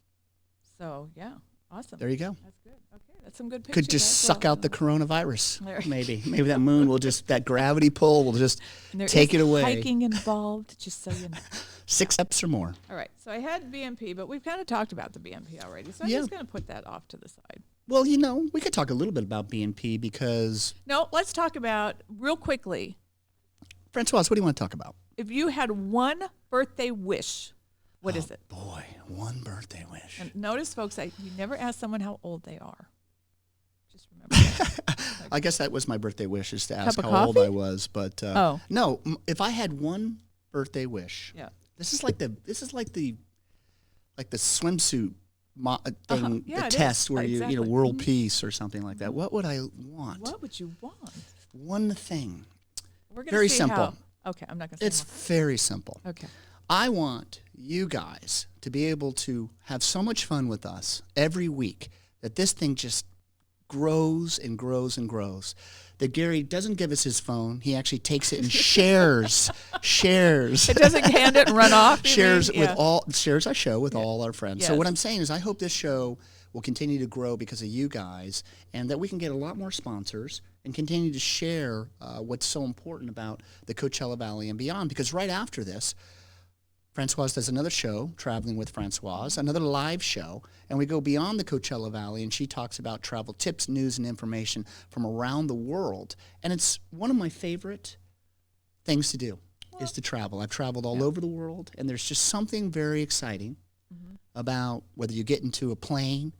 So, yeah, awesome. There you go. That's good. Okay, that's some good pictures. Could just suck out the coronavirus. There. Maybe that moon will just, that gravity pull will just And there take is it away. hiking involved, just so you know. 6 steps or more. All right, so I had BMP, but we've kind of talked about the BMP already, so I'm Yeah. just going to put that off to the side. Well, we could talk a little bit about BNP because, No, let's talk about, real quickly, Francoise, what do you want to talk about? if you had one birthday wish, what is it? Boy, one birthday wish. And notice, folks, you never ask someone how old they are. Just remember that. I guess that was my birthday wish, is to Cup ask of how old coffee? I was. But Oh. no, if I had one birthday wish, Yeah. this is like the swimsuit thing, Yeah, the it test is. where Exactly. world peace or something like that. What would I want? What would you want? One thing. We're gonna Very see simple. how- okay, I'm not going to say It's very simple. more. Okay. I want you guys to be able to have so much fun with us every week that this thing just grows and grows and grows. That Gary doesn't give us his phone. He actually takes it and shares. It doesn't hand it and run off. you shares mean? with Yeah. shares our show with all our friends. So Yes. what I'm saying is I hope this show will continue to grow because of you guys, and that we can get a lot more sponsors and continue to share what's so important about the Coachella Valley and beyond. Because right after this, Francoise does another show, Traveling with Francoise, another live show, and we go beyond the Coachella Valley, and she talks about travel tips, news, and information from around the world. And it's one of my favorite things to do, is to travel. I've traveled all over the world, and there's just something very exciting about whether you get into a plane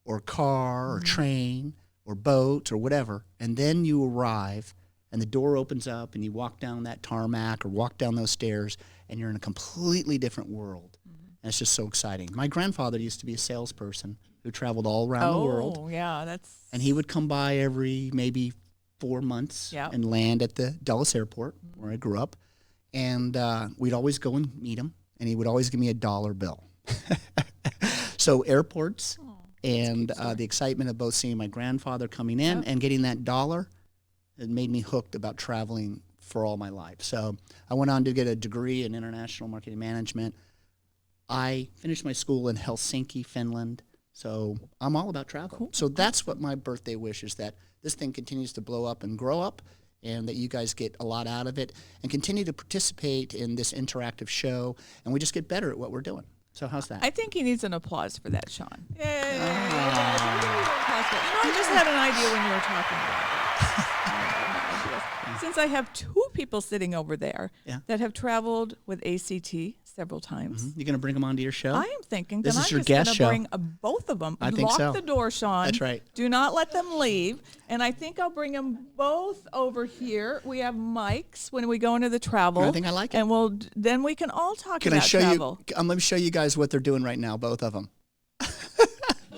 or a car or train or boat or whatever, and then you arrive, and the door opens up, and you walk down that tarmac or walk down those stairs, and you're in a completely different world. And it's just so exciting. My grandfather used to be a salesperson who traveled all around the world, Oh, yeah, that's. and he would come by every maybe 4 months Yep. and land at the Dulles Airport, where I grew up. And we'd always go and meet him, and he would always give me a dollar bill. So airports and the excitement of both seeing my grandfather coming in and getting that dollar, it made me hooked about traveling for all my life. So I went on to get a degree in international marketing management. I finished my school in Helsinki, Finland. So I'm all about travel. Cool. So that's what my birthday wish is, that this thing continues to blow up and grow up, and that you guys get a lot out of it and continue to participate in this interactive show, and we just get better at what we're doing. So how's that? I think he needs an applause for that, Sean. Yay. I just had an idea when you were talking about it. Since I have two people sitting over there that have traveled with ACT several times, You going to bring them onto your show? I am thinking This that is I'm your just guest going to show. bring both of them. I think Lock so. the door, Sean. That's right. Do not let them leave. And I think I'll bring them both over here. We have mics when we go into the travel. I think I like it. And then we can all talk Can I about show travel. you? Let me show you guys what they're doing right now, both of them.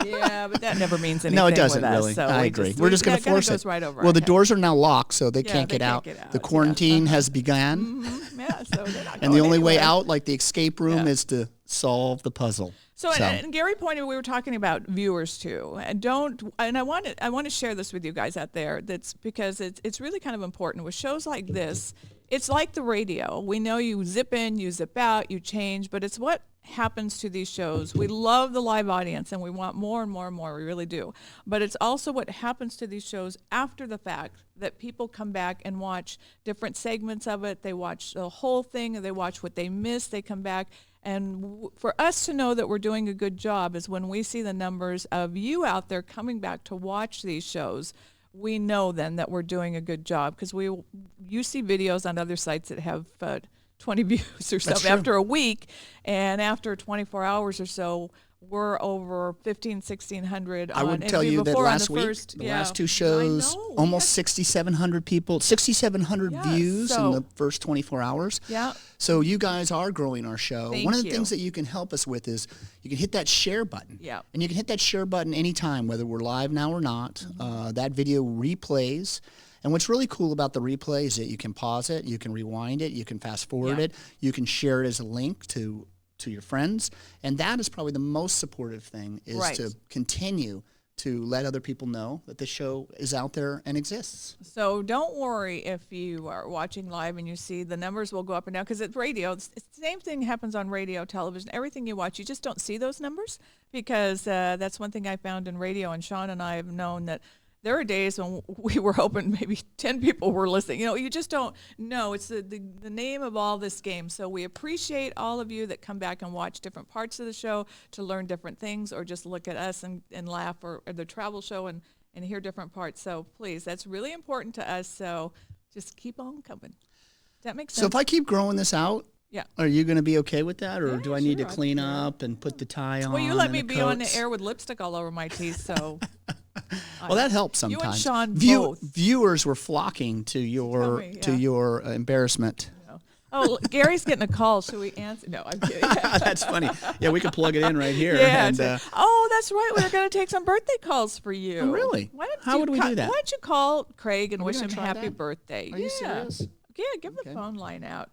Yeah, but that never means anything. No, it doesn't with us, really. so I we agree. We're just going to that kinda force goes it. right over Well, our the head. doors are now locked, so they Yeah, can't they get can't out. get out, The yeah. quarantine has begun, Yeah, so they're not and going the only way anywhere. out, like the escape room, Yeah. is to solve the puzzle. So, and Gary pointed, we were talking about viewers too, and I want to share this with you guys out there. That's because it's really kind of important with shows like this. It's like the radio. We know you zip in, you zip out, you change, but it's what happens to these shows. We love the live audience, and we want more and more and more. We really do. But it's also what happens to these shows after the fact, that people come back and watch different segments of it. They watch the whole thing, and they watch what they missed. They come back. And for us to know that we're doing a good job is when we see the numbers of you out there coming back to watch these shows. We know then that we're doing a good job, because you see videos on other sites that have 20 views or something true. after a week, and after 24 hours or so, we're over 1,600. I would tell you that last week, the last two shows, almost 6,700 people, 6,700 views in the first 24 hours. Yeah. So you guys are growing our show. Thank One of the you. things that you can help us with is you can hit that share button. Yeah. And you can hit that share button anytime, whether we're live now or not. That video replays. And what's really cool about the replay is that you can pause it, you can rewind it, you can fast forward it, you can share it as a link to your friends. And that is probably the most supportive thing, is to continue to let other people know that the show is out there and exists. So don't worry if you are watching live and you see the numbers will go up and down, because it's radio. It's the same thing happens on radio, television, everything you watch. You just don't see those numbers, because that's one thing I found in radio, and Sean and I have known that there are days when we were hoping maybe 10 people were listening. You know, you just don't know. It's the name of all this game. So we appreciate all of you that come back and watch different parts of the show to learn different things, or just look at us and laugh, or the travel show and hear different parts. So please, that's really important to us. So just keep on coming. Does that make sense? So if I keep growing this out, are you going to be okay with that, or do I need to clean up and put the tie on? Well, you let me and be on the air with lipstick all over my teeth, so... Well, that helps sometimes. You and Sean both. Viewers were flocking to your embarrassment. Oh, Gary's getting a call. Should we answer? No, I'm kidding. That's funny. Yeah, we could plug it in right here. Yeah. And, that's right. We're going to take some birthday calls for you. Oh, really? How would we do that? Why don't you call Craig and wish him happy birthday? Are you serious? Yeah, give the phone line out.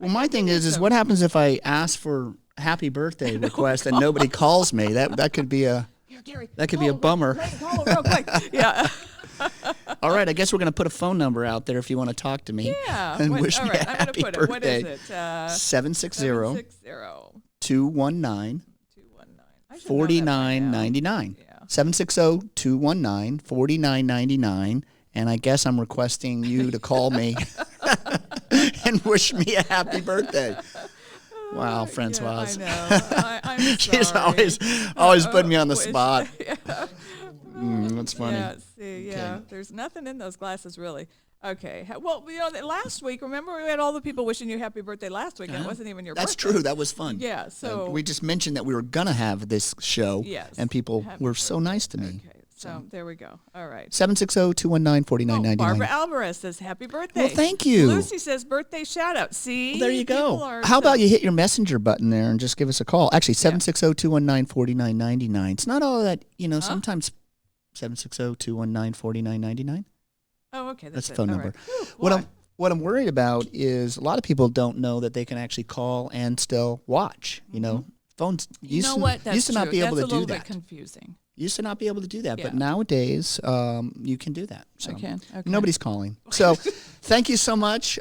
Well, my thing is what happens if I ask for happy birthday request and nobody calls me? That could be a... Gary, that could be a bummer. Call him real quick. Yeah. All right, I guess we're going to put a phone number out there if you want to talk to me. Yeah. And wish me a happy birthday. What is it? 760-219-4999. 760-219-4999. And I guess I'm requesting you to call me and wish me a happy birthday. Wow, Francoise. Yeah, I know. I'm sorry. She's always putting me on the spot. That's funny. Yeah, see, there's nothing in those glasses, really. Okay. Well, last week, remember we had all the people wishing you happy birthday last week, and it wasn't even your birthday. That's true. That was fun. Yeah, so... we just mentioned that we were going to have this show, and people were so nice to me. Okay. So there we go. All right. 760-219-4999. Barbara Alvarez says happy birthday. Well, thank you. Lucy says birthday shout out. See? Well, there you go. How about you hit your messenger button there and just give us a call? Actually, 760-219-4999. It's not all that, sometimes 760-219-4999. Oh, okay. That's the phone number. Right. What I'm worried about is a lot of people don't know that they can actually call and still watch. Phones used to not be able to do that. That's a little bit confusing. Used to not be able to do that, but nowadays you can do that. So I can. Okay. Nobody's calling. So thank you so much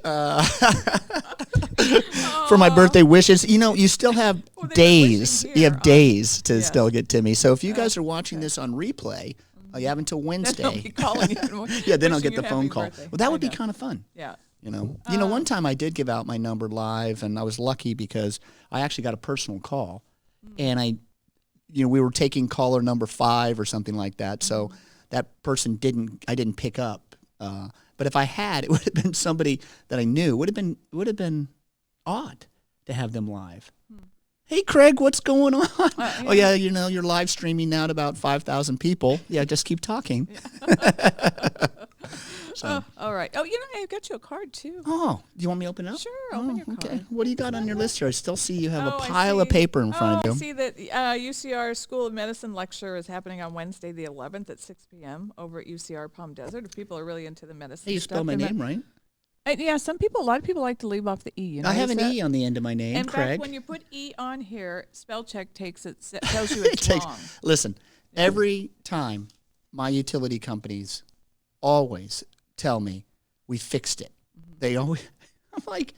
for my birthday wishes. You still have days. You have days to still get to me. So if you guys are watching this on replay, you have until Wednesday. Then I'll be calling you. Then I'll get the phone call. Well, that would be kind of fun. Yeah. One time I did give out my number live, and I was lucky because I actually got a personal call, and we were taking caller number 5 or something like that. So that person I didn't pick up. But if I had, it would have been somebody that I knew. Would have been odd to have them live. Hey, Craig, what's going on? Oh, yeah, you're live streaming now to about 5,000 people. Yeah, just keep talking. So. All right. Oh, I got you a card, too. Oh, do you want me to open it up? Sure, open your card. Okay. What do you got on your list here? I still see you have a pile of paper in front of you. I see that UCR School of Medicine lecture is happening on Wednesday the 11th at 6 p.m. over at UCR Palm Desert. If people are really into the medicine Hey, you spelled my name right? Yeah, a lot of people like to leave off the E. I have an E on the end of my name, in Craig. fact, when you put E on here, spell check tells you it's wrong. Listen, every time my utility companies always tell me we fixed it. They always, I'm like,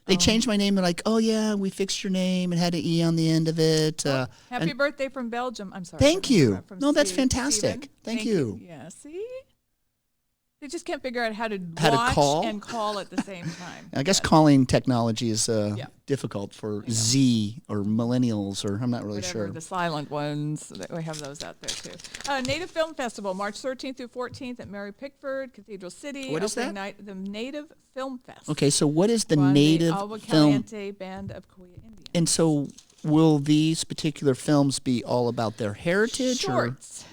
they changed my name. They're like, oh yeah, we fixed your name. It had an E on the end of it. Happy birthday from Belgium. I'm sorry. Thank you. No, that's fantastic. Thank you. Yeah, see? They just can't figure out how to call and call at the same time. I guess calling technology is difficult for Z or millennials, or I'm not really sure. The silent ones, we have those out there too. Native Film Festival, March 13th through 14th at Mary Pickford, Cathedral City. What is that? The Native Film Fest. Okay, so what is the Native Alba Film? Caliente Band of Cahuilla Indians. And so will these particular films be all about their heritage? Shorts.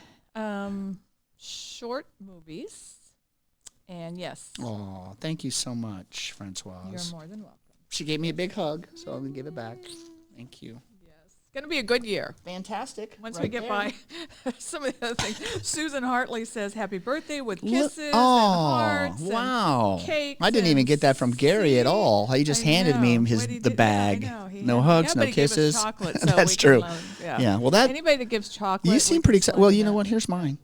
Short movies. And yes. Oh, thank you so much, Francoise. You're more than welcome. She gave me a big hug, so I'm going to give it back. Thank you. It's going to be a good year. Fantastic. Once we get by some of the other things. Susan Hartley says happy birthday with kisses and Oh, hearts wow. and cakes. I didn't even get that from Gary at all. He just handed me the bag. No hugs, no kisses. Chocolate, so That's true. Yeah. Well, anybody that gives chocolate. You seem pretty excited. Well, you know what? Here's mine.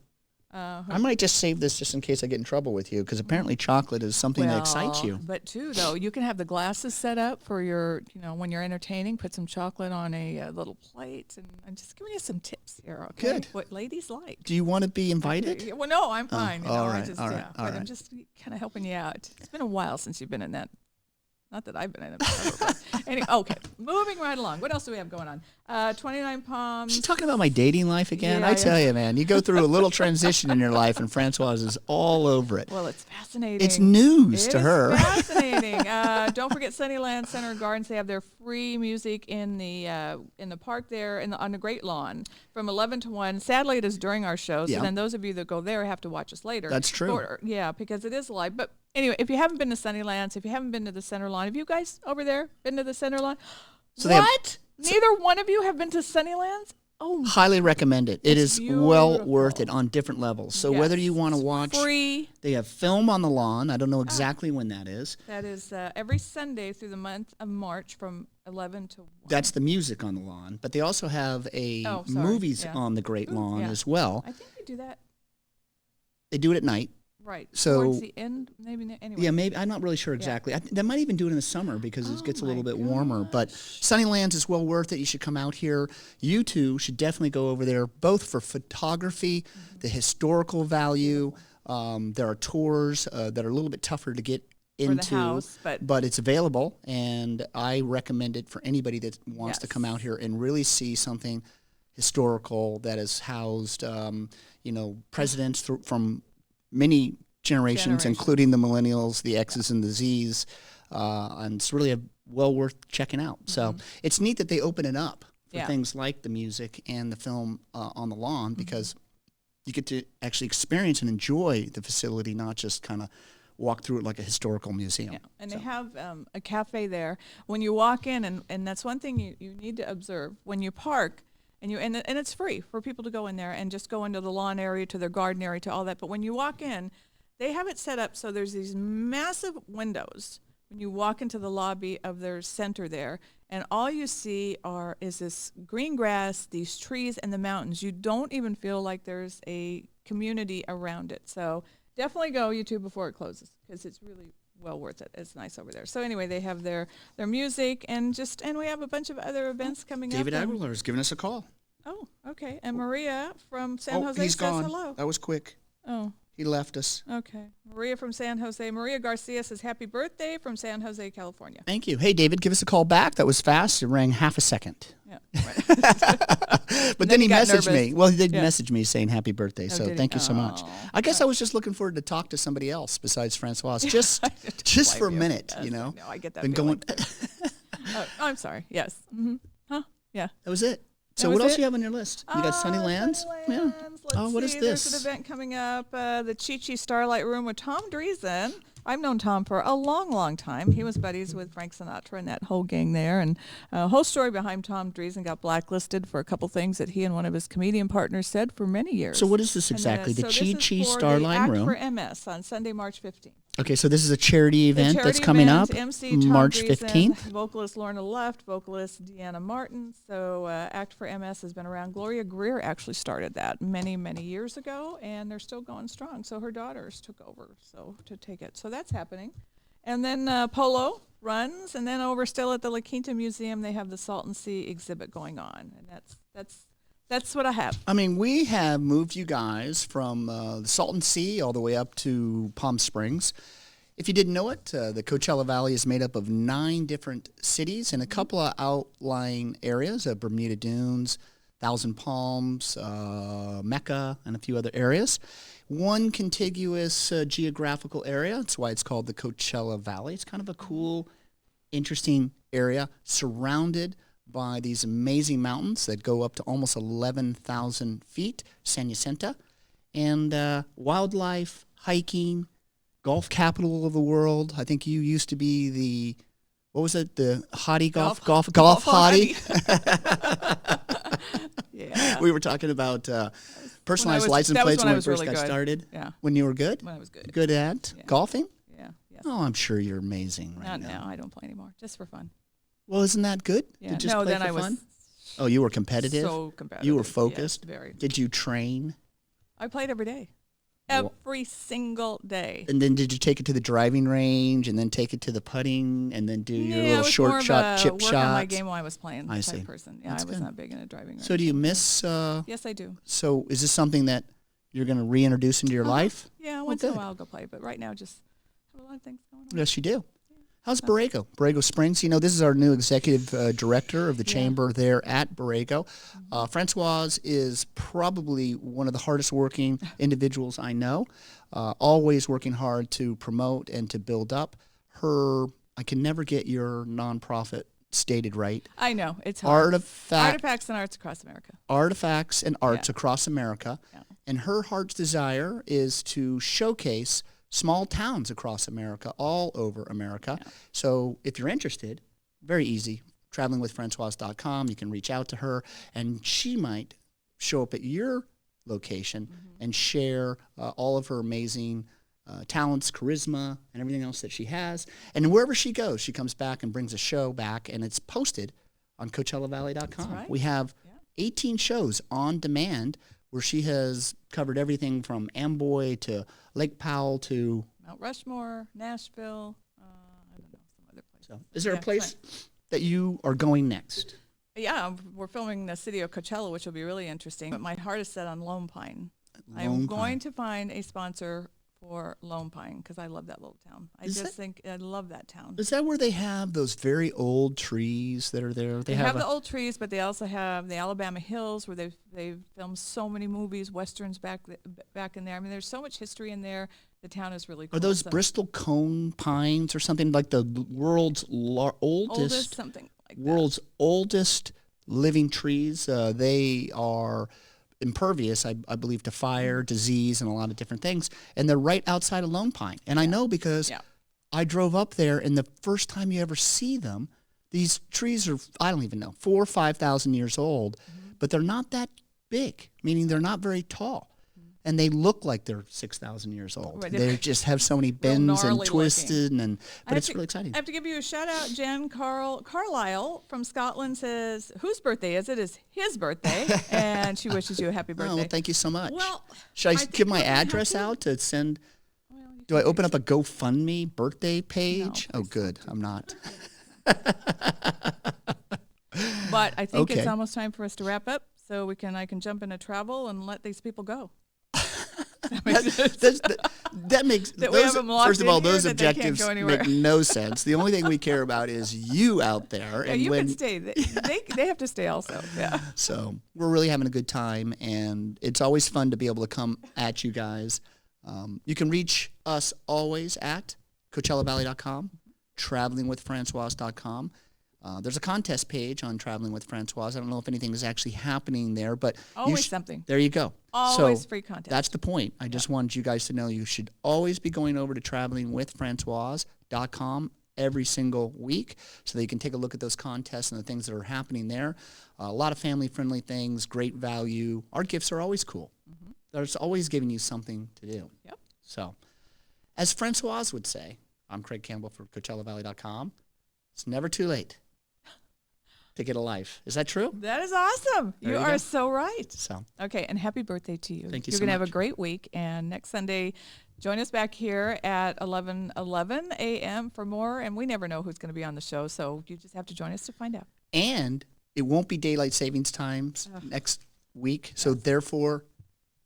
Uh-huh. I might just save this just in case I get in trouble with you, because apparently chocolate is something that excites you. But too, though, you can have the glasses set up for your, when you're entertaining. Put some chocolate on a little plate, and I'm just giving you some tips here. Okay, good. What ladies like. Do you want to be invited? Okay. Well, no, I'm fine. All right. I'm just kind of helping you out. It's been a while since you've been in that. Not that I've been in it forever, but anyway, okay. Moving right along. What else do we have going on? 29 Palms. She's talking about my dating life again. Yeah, I tell you, man, you go through a little transition in your life, and Francoise is all over it. Well, it's fascinating. It's news to her. Fascinating. Don't forget Sunnyland Center Gardens. They have their free music in the park there on the Great Lawn from 11 to 1. Sadly, it is during our show, so then those of you that go there have to watch us later. That's true. Because it is live. But anyway, if you haven't been to Sunnylands, if you haven't been to the Center Lawn, have you guys over there been to the Center Lawn? So what? Neither one of you have been to Sunnylands? Oh, highly recommend it. It is beautiful. well worth it on different levels. So whether you want to watch, free. They have film on the lawn. I don't know exactly when that is. That is every Sunday through the month of March from 11 to 1. That's the music on the lawn. But they also have movies on the Great Lawn as well. I think they do that. They do it at night. Right. So towards the end, maybe. Anyway. Yeah, maybe. I'm not really sure exactly. They might even do it in the summer because it gets a little bit warmer. But Sunnylands is well worth it. You should come out here. You two should definitely go over there, both for photography, the historical value. There are tours that are a little bit tougher to get into, for the house, but it's available, and I recommend it for anybody that wants to come out here and really see something historical that has housed, presidents from many generations, including the millennials, the X's and the Z's, and it's really well worth checking out. So it's neat that they open it up for things like the music and the film on the lawn, because you get to actually experience and enjoy the facility, not just kind of walk through it like a historical museum. Yeah, and they have a cafe there. When you walk in, and that's one thing you need to observe, when you park, and it's free for people to go in there and just go into the lawn area, to their garden area, to all that. But when you walk in, they have it set up so there's these massive windows when you walk into the lobby of their center there, and all you see is this green grass, these trees, and the mountains. You don't even feel like there's a community around it. So definitely go, you two, before it closes, because it's really well worth it. It's nice over there. So anyway, they have their music, and we have a bunch of other events coming up. David Aguilar is giving us a call. Oh, okay. And Maria from San Jose he's says gone. hello. That was quick. Oh. He left us. Okay. Maria from San Jose. Maria Garcia says happy birthday from San Jose, California. Thank you. Hey, David, give us a call back. That was fast. It rang half a second. Yeah. But then he messaged nervous. me. Well, he did message me saying happy birthday. So did thank he? you so much. I guess I was just looking forward to talk to somebody else besides Francoise. Just for a minute, No, I get that Been feeling. going. I'm sorry. Yes. Mm-hmm. Huh? Yeah. That was it. So what else do you have on your list? You got Sunnylands? Yeah. Let's what is see. this? There's an event coming up, the Chi-Chi Starlight Room with Tom Dreesen. I've known Tom for a long, long time. He was buddies with Frank Sinatra and that whole gang there. And a whole story behind Tom Dreesen got blacklisted for a couple things that he and one of his comedian partners said for many years. So what is this exactly? The Chi-Chi Starlight Room? Act for MS on Sunday, March 15th. Okay, so this is a charity event that's coming up, MC Tom March Dreesen, 15th. Vocalist Lorna Luft, vocalist Deanna Martin. So Act for MS has been around. Gloria Greer actually started that many, many years ago, and they're still going strong. So her daughters took over to take it. So that's happening. And then Polo runs, and then over still at the La Quinta Museum, they have the Salton Sea exhibit going on, and that's what I have. I mean, we have moved you guys from the Salton Sea all the way up to Palm Springs. If you didn't know it, the Coachella Valley is made up of 9 different cities and a couple of outlying areas, Bermuda Dunes, Thousand Palms, Mecca, and a few other areas. One contiguous geographical area. That's why it's called the Coachella Valley. It's kind of a cool, interesting area surrounded by these amazing mountains that go up to almost 11,000 feet, San Jacinto, and wildlife, hiking, golf capital of the world. I think you used to be the, what was it, the hottie golf hottie? Yeah. We were talking about personalized license plates when we first got started. Yeah. When you were good? When I was good. Good at golfing? Yeah. Yes. Oh, I'm sure you're amazing right Not now. now. I don't play anymore. Just for fun. Well, isn't that good? Yeah. To just No, play then for I was fun? Oh, you were competitive? so competitive. You were Yes, focused? very. Did you train? I played every day. Well- Every single day. And then did you take it to the driving range and then take it to the putting and then do your I little was short more shot, of a chip work shots? on my game while I was playing. I type see. Person. Yeah, That's I was good. not big in a driving range. So do you miss, Yes, I do. so is this something that you're going to reintroduce into your life? Yeah, once in a good. while I'll go play, but right now just have a lot of things going on. Yes, you do. How's Borrego? Borrego Springs. You know, this is our new executive director of the chamber there at Borrego. Francoise is probably one of the hardest working individuals I know, always working hard to promote and to build up her. I can never get your nonprofit stated right. I know, it's hard. Artifacts and Arts Across America. Artifacts and Arts Yeah. across America. Yeah. And her heart's desire is to showcase small towns across America, all over America. Yeah. So if you're interested, very easy, travelingwithfrancoise.com. You can reach out to her, and she might show up at your location and share all of her amazing talents, charisma, and everything else that she has. And wherever she goes, she comes back and brings a show back, and it's posted on CoachellaValley.com. That's right. We have 18 shows on demand where she has covered everything from Amboy to Lake Powell to... Mount Rushmore, Nashville, I don't know, some other place. So, is there a Yeah, place that you are going next? Yeah, we're filming the city of Coachella, which will be really interesting. But my heart is set on Lone Pine. Lone I'm Pine. going to find a sponsor for Lone Pine because I love that little town. I think I love that town. Is that where they have those very old trees that are there? They have the old trees, but they also have the Alabama Hills where they've filmed so many movies, westerns back in there. I mean, there's so much history in there. The town is really cool. Are those So- Bristol cone pines or something like the world's oldest something like that. world's oldest living trees? They are impervious, I believe, to fire, disease, and a lot of different things. And they're right outside of Lone Pine. And I know because I drove up there, and the first time you ever see them, these trees are, I don't even know, 4,000 or 5,000 years old, but they're not that big, meaning they're not very tall. And they look like they're 6,000 years old. Right. They just have so many bends and gnarly twisted, but it's to- really exciting. I have to give you a shout out. Jen Carlisle from Scotland says, whose birthday is it? Is his birthday. And she wishes you a happy birthday. Oh, well, thank you so much. Well, should I think give my we're gonna have address to. out to send? Well, you Do I can open do up a GoFundMe birthday page? No, Oh, please good. I'm not. But I think it's Okay. almost time for us to wrap up so I can jump into travel and let these people go. That makes sense. That makes That we have them locked first of in all, here, those that they can't objectives go anywhere. make no sense. The only thing we care about is you out there. Yeah, and you when, can stay. They have to stay also. Yeah. So we're really having a good time, and it's always fun to be able to come at you guys. You can reach us always at CoachellaValley.com, travelingwithfrancoise.com. There's a contest page on Traveling with Francoise. I don't know if anything is actually happening there, but Always something. There you go. Always So free content. that's the point. I just wanted you guys to know you should always be going over to travelingwithfrancoise.com every single week so that you can take a look at those contests and the things that are happening there. A lot of family-friendly things, great value. Our gifts are always cool. There's always giving you something to do. Yep. So, as Francoise would say, I'm Craig Campbell for CoachellaValley.com. It's never too late to get a life. Is that true? That is awesome. There You you are go. so right. So, Okay, and happy birthday to you. Thank you You're so going to have much. a great week. And next Sunday, join us back here at 11:11 a.m. for more. And we never know who's going to be on the show, so you just have to join us to find out. and it won't be daylight savings times next week. So therefore,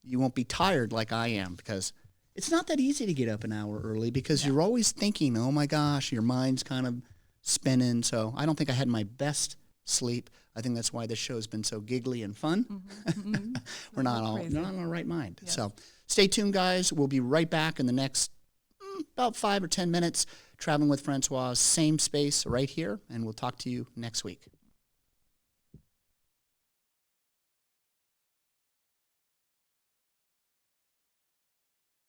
you won't be tired like I am because it's not that easy to get up an hour early because you're always thinking, oh my gosh, your mind's kind of spinning. So I don't think I had my best sleep. I think that's why this show has been so giggly and fun. We're not Crazy. not on our right mind. Yes. So stay tuned, guys. We'll be right back in the next about 5 or 10 minutes. Traveling with Francoise, same space right here, and we'll talk to you next week.